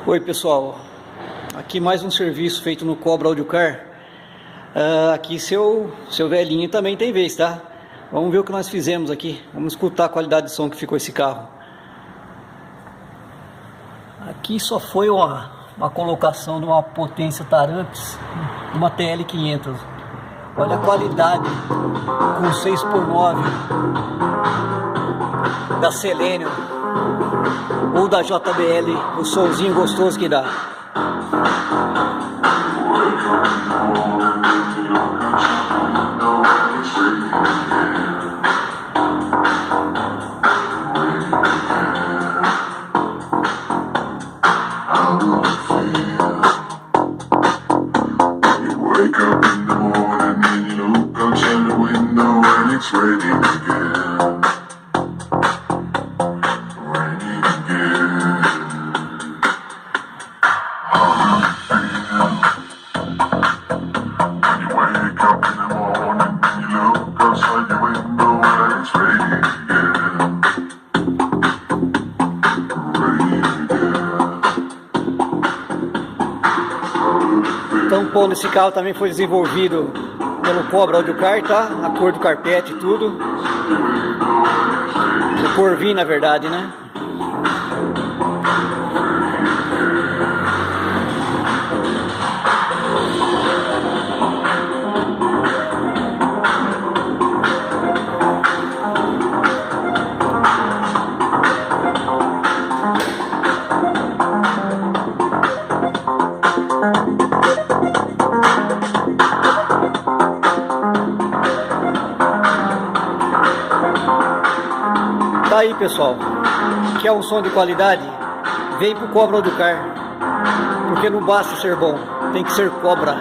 Oi pessoal, aqui mais um serviço feito no Cobra Audiocar. Aqui seu velhinho também tem vez, tá? Vamos ver o que nós fizemos aqui. Vamos escutar a qualidade de som que ficou esse carro. Aqui só foi uma colocação de uma potência Taramps, uma TL500. Olha a qualidade com 6x9 da Selenium ou da JBL, o somzinho gostoso que dá. Wake up in the morning and you look outside the window and it's raining again. Raining again. How do you feel? When you wake up in the morning and you look outside the window and it's raining again. Raining again. Então, pô, esse carro também foi desenvolvido pelo Cobra Audiocar, tá? A cor do carpete e tudo. O Corvin, na verdade, né? Tá aí, pessoal, quer um som de qualidade? Vem pro Cobra Audiocar, porque não basta ser bom, tem que ser Cobra.